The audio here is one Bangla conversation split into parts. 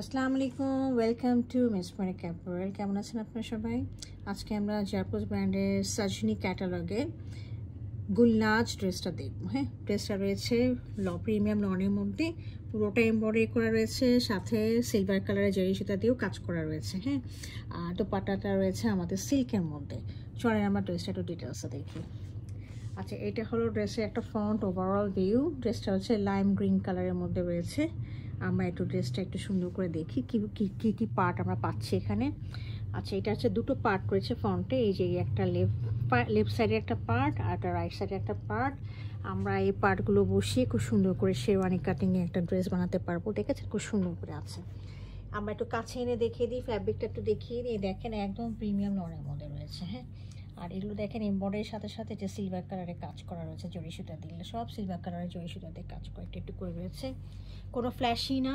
আসসালামু আলাইকুম, ওয়েলকাম টু মিসমারি ক্যাপোরেল। কেমন আছেন আপনারা সবাই? আজকে আমরা জারপোজ ব্র্যান্ডের সাজনি ক্যাটালগে গুলনাজ ড্রেসটা দেখব। হ্যাঁ, ড্রেসটা রয়েছে প্রিমিয়াম লনের মধ্যে, পুরোটা এমব্রয়ডারি করা রয়েছে, সাথে সিলভার কালারের জরি সুতা দিয়েও কাজ করা রয়েছে। হ্যাঁ, আর দোপাট্টাটা রয়েছে আমাদের সিল্কের মধ্যে। চলেন আমরা ড্রেসটা একটু ডিটেলসে দেখি। আচ্ছা, এটা হলো ড্রেসের একটা ফ্রন্ট ওভারঅল ভিউ। ড্রেসটা হচ্ছে লাইম গ্রিন কালারের মধ্যে রয়েছে। আমরা একটু ড্রেসটা একটু সুন্দর করে দেখি কি কি পার্ট আমরা পাচ্ছি এখানে। আচ্ছা, এটা হচ্ছে দুটো পার্ট রয়েছে ফ্রন্টে। এই যে একটা লেফট সাইডে একটা পার্ট আর একটা রাইট সাইডে একটা পার্ট। আমরা এই পার্টগুলো বসিয়ে খুব সুন্দর করে শেরওয়ানি কাটিংয়ে একটা ড্রেস বানাতে পারবো। দেখেছেন খুব সুন্দর করে আছে। আমরা একটু কাছে এনে দেখিয়ে দিই, ফ্যাব্রিকটা একটু দেখিয়ে দিই। দেখেন একদম প্রিমিয়াম লনের মধ্যে রয়েছে। হ্যাঁ, আর এগুলো দেখেন এমব্রয়ডারির সাথে সাথে যে সিলভার কালারের কাজ করা রয়েছে, জরি সুতা দিলে সব সিলভার কালারের জরি সুতা দিয়ে কাজ করে একটু করে রয়েছে। কোনো ফ্ল্যাশি না,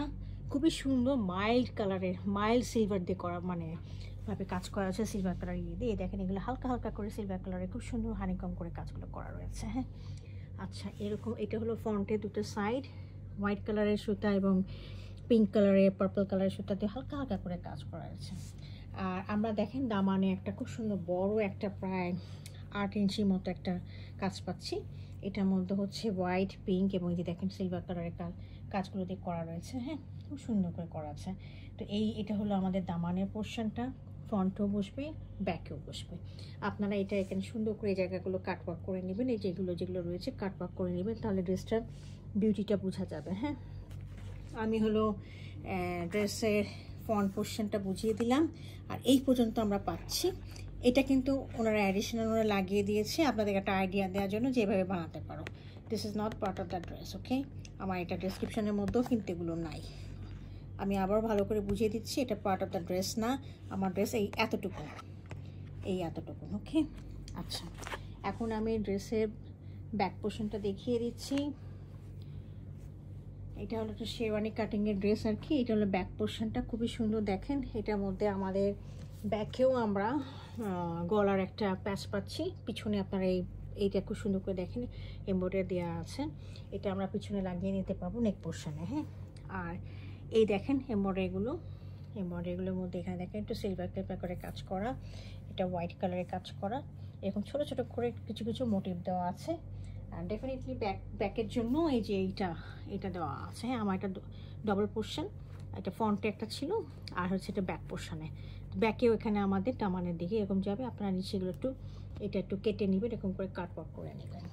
খুবই সুন্দর মাইল্ড কালারের, মাইল্ড সিলভার দিয়ে করা, মানে ভাবে কাজ করা আছে সিলভার কালার দিয়ে। দেখেন এগুলো হালকা হালকা করে সিলভার কালারে খুব সুন্দর হানিকম করে কাজগুলো করা রয়েছে। হ্যাঁ, আচ্ছা, এরকম এটা হলো ফ্রন্টে দুটো সাইড হোয়াইট কালারের সুতা এবং পিঙ্ক কালারের পার্পল কালারের সুতা দিয়ে হালকা হালকা করে কাজ করা আছে। আর আমরা দেখেন দামানে একটা খুব সুন্দর বড় একটা প্রায় 8 ইঞ্চির মতো একটা কাজ পাচ্ছি। এটার মধ্যে হচ্ছে হোয়াইট, পিঙ্ক এবং এই যে দেখেন সিলভার কালারের কাজগুলো দিয়ে করা রয়েছে। হ্যাঁ, খুব সুন্দর করে করা আছে। তো এটা হলো আমাদের দামানের পোর্শনটা। ফ্রন্টও বসবে, ব্যাকেও বসবে। আপনারা এটা এখানে সুন্দর করে এই জায়গাগুলো কাটওয়ার্ক করে নেবেন। এই যেগুলো রয়েছে কাটওয়ার্ক করে নেবেন, তাহলে ড্রেসটার বিউটিটা বোঝা যাবে। হ্যাঁ, আমি হলো ড্রেসের ফ্রন্ট পোর্শনটা বুঝিয়ে দিলাম। আর এই পর্যন্ত আমরা পাচ্ছি। এটা কিন্তু ওনারা অ্যাডিশনাল লাগিয়ে দিয়েছে আপনাদের একটা আইডিয়া দেওয়ার জন্য যেভাবে বানাতে পারো। This is not part of the dress. Okay, আমার এটা ডেসক্রিপশনের মধ্যেও কিন্তু এগুলো নাই। আমি আবার ভালো করে বুঝিয়ে দিচ্ছি, এটা পার্ট অফ দ্য ড্রেস না। আমার ড্রেস এই এতটুকু। ওকে, আচ্ছা, এখন আমি ড্রেসের ব্যাক পোর্শনটা দেখিয়ে দিচ্ছি। এটা হলো একটা শেরওয়ানি কাটিংয়ের ড্রেস আর কি। এটা হলো ব্যাক পোর্শনটা, খুবই সুন্দর। দেখেন এটার মধ্যে আমাদের ব্যাকেও আমরা গলার একটা প্যাচ পাচ্ছি। পিছনে আপনারা এইটা খুব সুন্দর করে দেখেন এমব্রয়ডারি দেওয়া আছে। এটা আমরা পিছনে লাগিয়ে নিতে পারবো নেক পোর্শনে। হ্যাঁ, আর এই দেখেন এমব্রয়ডারিগুলোর মধ্যে এখানে দেখেন একটু সিলভার পেপার করে কাজ করা, এটা হোয়াইট কালারের কাজ করা, এরকম ছোট ছোট করে কিছু কিছু মোটিভ দেওয়া আছে। আর ডেফিনেটলি ব্যাকের জন্য এই যে এটা দেওয়া আছে। হ্যাঁ, আমার এটা ডবল পোর্শন, এটা ফ্রন্টে একটা ছিল আর হচ্ছে এটা ব্যাক পোর্শনে। ব্যাকেও এখানে আমাদের টামানের দিকে এরকম যাবে। আপনারা নিচেগুলো একটু কেটে নেবেন, এরকম করে কাটওয়ার্ক করে নেবেন।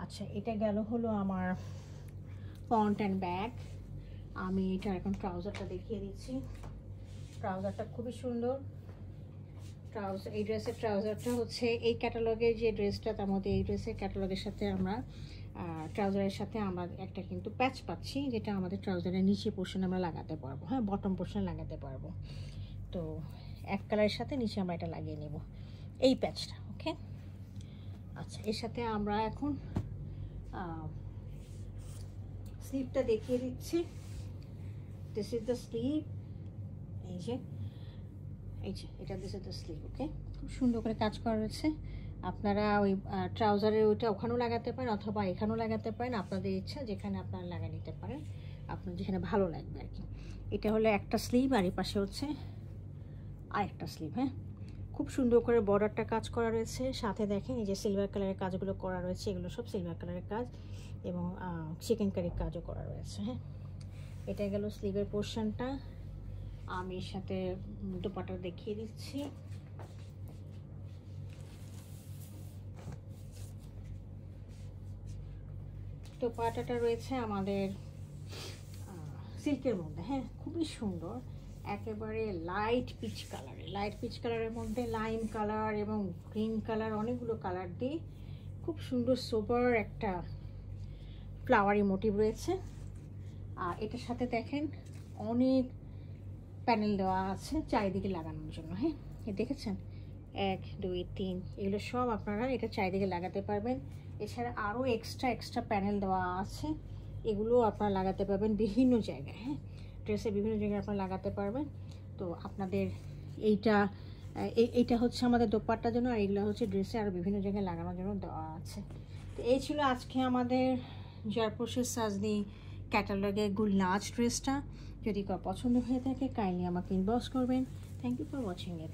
আচ্ছা, এটা গেল হলো আমার ফ্রন্ট অ্যান্ড ব্যাক। আমি এটা এখন ট্রাউজারটা দেখিয়ে দিচ্ছি। ট্রাউজারটা খুবই সুন্দর। এই ড্রেসের ট্রাউজারটা হচ্ছে এই ক্যাটালগের যে ড্রেসটা, তার মধ্যে এই ড্রেসের ক্যাটালগের সাথে আমরা ট্রাউজারের সাথে আমরা একটা কিন্তু প্যাচ পাচ্ছি, যেটা আমাদের ট্রাউজারের নিচে পোর্শন আমরা লাগাতে পারবো। হ্যাঁ, বটম পোর্শন লাগাতে পারবো। তো এক কালারের সাথে নিচে আমরা এটা লাগিয়ে নেব, এই প্যাচটা। ওকে, আচ্ছা, এর সাথে আমরা এখন স্লিভটা দেখিয়ে দিচ্ছি। This is the sleeve. এই যে এটা দিস ইজ দ্য স্লিভ। ওকে, খুব সুন্দর করে কাজ করা রয়েছে। আপনারা ওই ট্রাউজারের ওইটা ওখানেও লাগাতে পারেন অথবা এখানেও লাগাতে পারেন, আপনাদের ইচ্ছা, যেখানে আপনারা লাগিয়ে নিতে পারেন, আপনার যেখানে ভালো লাগবে আর কি। এটা হলো একটা স্লিভ আর এই পাশে হচ্ছে আরেকটা স্লিভ। হ্যাঁ, খুব সুন্দর করে বর্ডারটা কাজ করা রয়েছে। সাথে দেখেন এই যে সিলভার কালারের কাজগুলো করা রয়েছে, এগুলো সব সিলভার কালারের কাজ এবং চিকেন কারির কাজও করা রয়েছে। হ্যাঁ, এটা গেল স্লিভের পোর্শনটা। আমি এর সাথে দোপাট্টা দেখিয়ে দিচ্ছি। দোপাট্টাটা রয়েছে আমাদের সিল্কের মধ্যে। হ্যাঁ, খুবই সুন্দর, একেবারে লাইট পিচ কালারের মধ্যে লাইম কালার এবং গ্রিন কালার, অনেকগুলো কালার দিয়ে খুব সুন্দর সোবার একটা ফ্লাওয়ারি মোটিভ রয়েছে। আর এটার সাথে দেখেন অনেক প্যানেল দেওয়া আছে চারিদিকে লাগানোর জন্য। হ্যাঁ, দেখেছেন 1 2 3, এগুলো সব আপনারা এটা চারিদিকে লাগাতে পারবেন। এছাড়া আরও এক্সট্রা প্যানেল দেওয়া আছে, এগুলো আপনারা লাগাতে পারবেন বিভিন্ন জায়গায়। হ্যাঁ, ড্রেসে বিভিন্ন জায়গায় আপনারা লাগাতে পারবেন। তো আপনাদের এইটা হচ্ছে আমাদের দোপাট্টার জন্য, আর এগুলো হচ্ছে ড্রেসে আরও বিভিন্ন জায়গায় লাগানোর জন্য দেওয়া আছে। তো এই ছিল আজকে আমাদের জারপোশের সাজনি ক্যাটালগে গুলনাজ ড্রেসটা। যদি পছন্দ হয়ে থাকে কাইন্ডলি আমাকে ইনবক্স করবেন। Thank you for watching it.